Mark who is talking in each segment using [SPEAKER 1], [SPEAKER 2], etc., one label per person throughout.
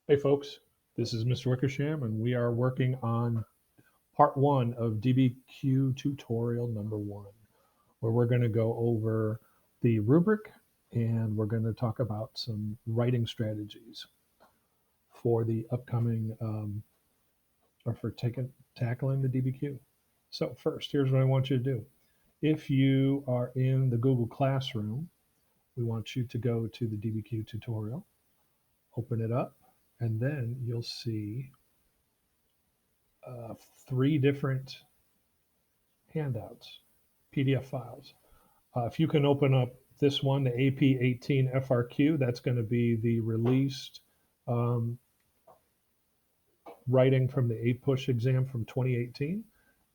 [SPEAKER 1] Hey folks, this is Mr. Wickersham and we are working on part one of DBQ tutorial number one, where we're going to go over the rubric and we're going to talk about some writing strategies for the upcoming or for tackling the DBQ. So first, here's what I want you to do. If you are in the Google Classroom, we want you to go to the DBQ tutorial, open it up, and then you'll see uh, three different handouts, PDF files. If you can open up this one, the AP18 FRQ, that's going to be the released um, writing from the APUSH exam from 2018.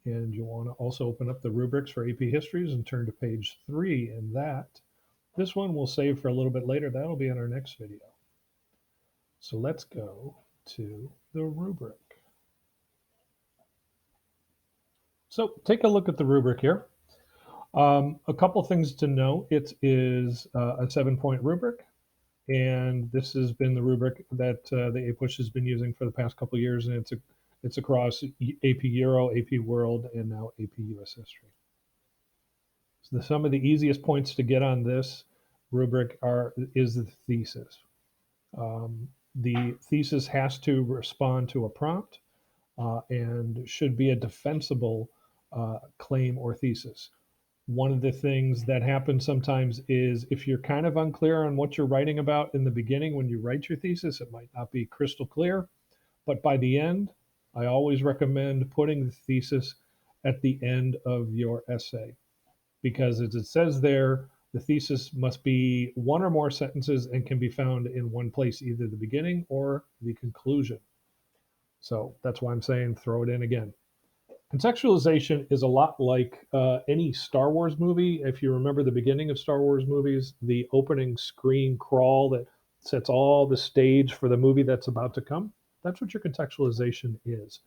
[SPEAKER 1] And you want to also open up the rubrics for AP histories and turn to page 3 in that. This one we'll save for a little bit later. That'll be in our next video. So let's go to the rubric. So take a look at the rubric here. A couple things to know. It is a 7-point rubric, and this has been the rubric that the APUSH has been using for the past couple of years, and it's across AP Euro, AP World, and now AP US History. So some of the easiest points to get on this rubric is the thesis. The thesis has to respond to a prompt and should be a defensible claim or thesis. One of the things that happens sometimes is if you're kind of unclear on what you're writing about in the beginning when you write your thesis, it might not be crystal clear. But by the end, I always recommend putting the thesis at the end of your essay because as it says there, the thesis must be one or more sentences and can be found in one place, either the beginning or the conclusion. So that's why I'm saying throw it in again. Contextualization is a lot like any Star Wars movie. If you remember the beginning of Star Wars movies, the opening screen crawl that sets all the stage for the movie that's about to come, that's what your contextualization is.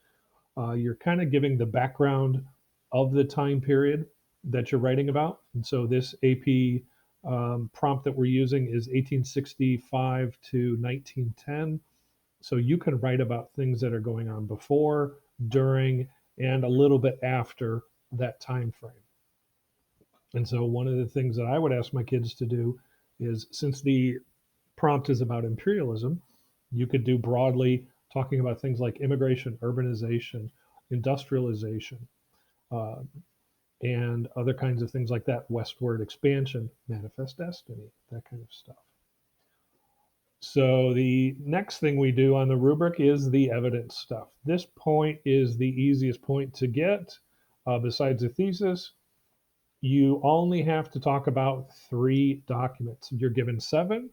[SPEAKER 1] You're kind of giving the background of the time period that you're writing about. And so this AP prompt that we're using is 1865 to 1910. So you can write about things that are going on before, during, and a little bit after that time frame. And so one of the things that I would ask my kids to do is, since the prompt is about imperialism, you could do broadly talking about things like immigration, urbanization, industrialization, uh, and other kinds of things like that, westward expansion, manifest destiny, that kind of stuff. So the next thing we do on the rubric is the evidence stuff. This point is the easiest point to get. Besides the thesis, you only have to talk about 3 documents. You're given 7.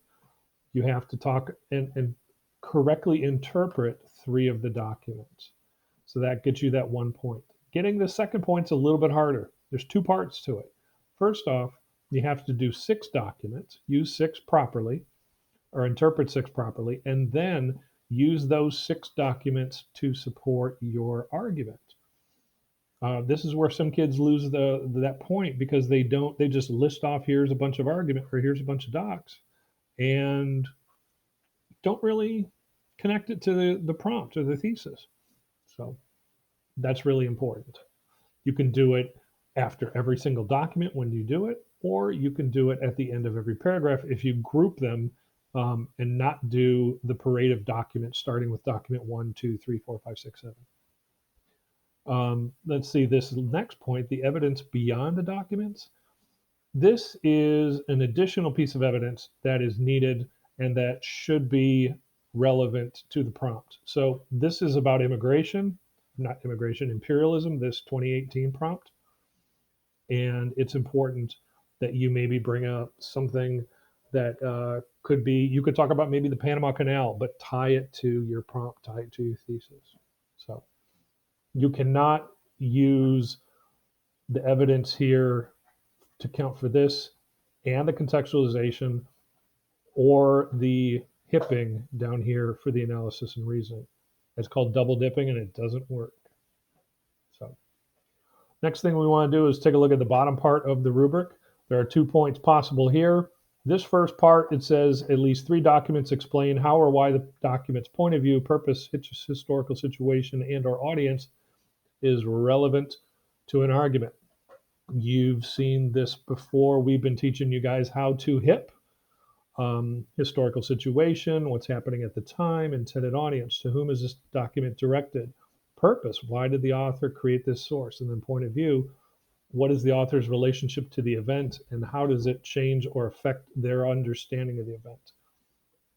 [SPEAKER 1] You have to talk and correctly interpret 3 of the documents. So that gets you that 1 point. Getting the second point's a little bit harder. There's 2 parts to it. First off, you have to do 6 documents, use 6 properly, or interpret 6 properly, and then use those 6 documents to support your argument. This is where some kids lose that point because they just list off here's a bunch of argument or here's a bunch of docs and don't really connect it to the prompt or the thesis. So that's really important. You can do it after every single document when you do it, or you can do it at the end of every paragraph if you group them and not do the parade of documents starting with document 1, 2, 3, 4, 5, 6, 7. Let's see this next point, the evidence beyond the documents. This is an additional piece of evidence that is needed and that should be relevant to the prompt. So this is about immigration, not immigration, imperialism, this 2018 prompt. And it's important that you maybe bring up something that could be, you could talk about maybe the Panama Canal, but tie it to your prompt, tie it to your thesis. So you cannot use the evidence here to count for this and the contextualization or the hipping down here for the analysis and reasoning. It's called double dipping and it doesn't work. So next thing we want to do is take a look at the bottom part of the rubric. There are 2 points possible here. This first part, it says at least 3 documents explain how or why the document's point of view, purpose, historical situation, and or audience is relevant to an argument. You've seen this before. We've been teaching you guys how to HIP, historical situation, what's happening at the time, intended audience, to whom is this document directed, purpose, why did the author create this source, and then point of view, what is the author's relationship to the event and how does it change or affect their understanding of the event.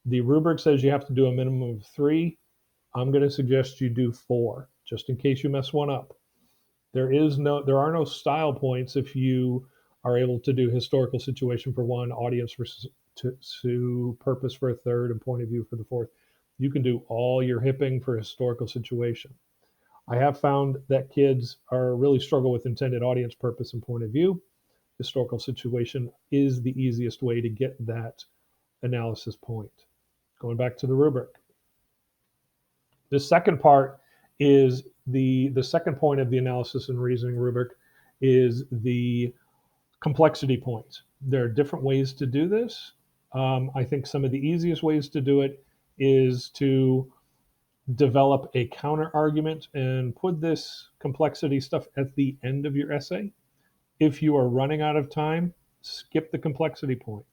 [SPEAKER 1] The rubric says you have to do a minimum of 3. I'm going to suggest you do 4, just in case you mess one up. There are no style points if you are able to do historical situation for 1, audience versus to purpose for a 3rd, and point of view for the 4th. You can do all your hipping for historical situation. I have found that kids really struggle with intended audience, purpose, and point of view. Historical situation is the easiest way to get that analysis point. Going back to the rubric. The second part is the second point of the analysis and reasoning rubric is the complexity points. There are different ways to do this. I think some of the easiest ways to do it is to develop a counter argument and put this complexity stuff at the end of your essay. If you are running out of time, skip the complexity point.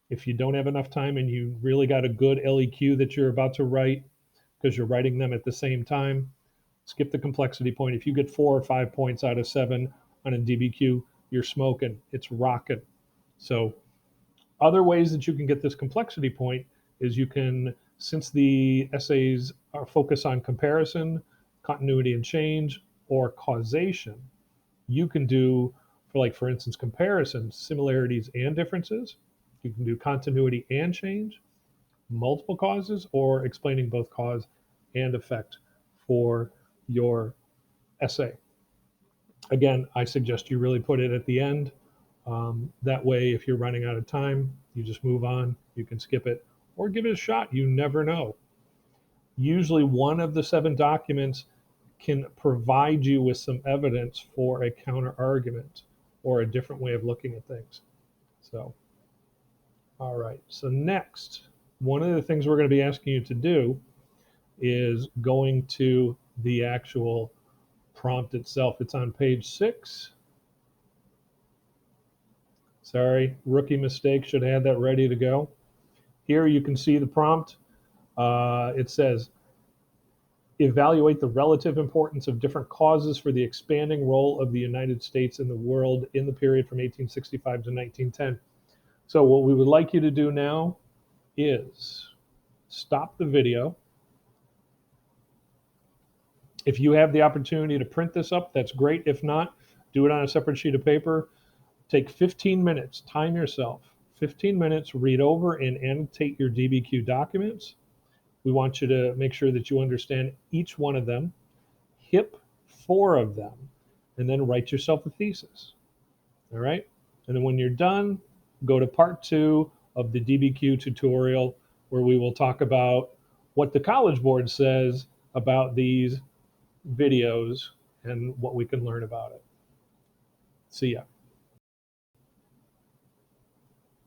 [SPEAKER 1] If you don't have enough time and you really got a good LEQ that you're about to write because you're writing them at the same time, skip the complexity point. If you get 4 or 5 points out of 7 on a DBQ, you're smoking. It's rocking. So other ways that you can get this complexity point is you can, since the essays are focused on comparison, continuity and change, or causation, you can do, for instance, comparison, similarities and differences. You can do continuity and change, multiple causes, or explaining both cause and effect for your essay. Again, I suggest you really put it at the end. That way, if you're running out of time, you just move on. You can skip it or give it a shot. You never know. Usually one of the 7 documents can provide you with some evidence for a counter argument or a different way of looking at things. So, all right. So next, one of the things we're going to be asking you to do is going to the actual prompt itself. It's on page 6. Sorry, rookie mistake, should have had that ready to go. Here you can see the prompt. It says, evaluate the relative importance of different causes for the expanding role of the United States in the world in the period from 1865 to 1910. So what we would like you to do now is stop the video. If you have the opportunity to print this up, that's great. If not, do it on a separate sheet of paper. Take 15 minutes, time yourself, 15 minutes, read over and annotate your DBQ documents. We want you to make sure that you understand each one of them, HIP 4 of them, and then write yourself a thesis. All right? And then when you're done, go to part 2 of the DBQ tutorial where we will talk about what the College Board says about these videos and what we can learn about it. See ya.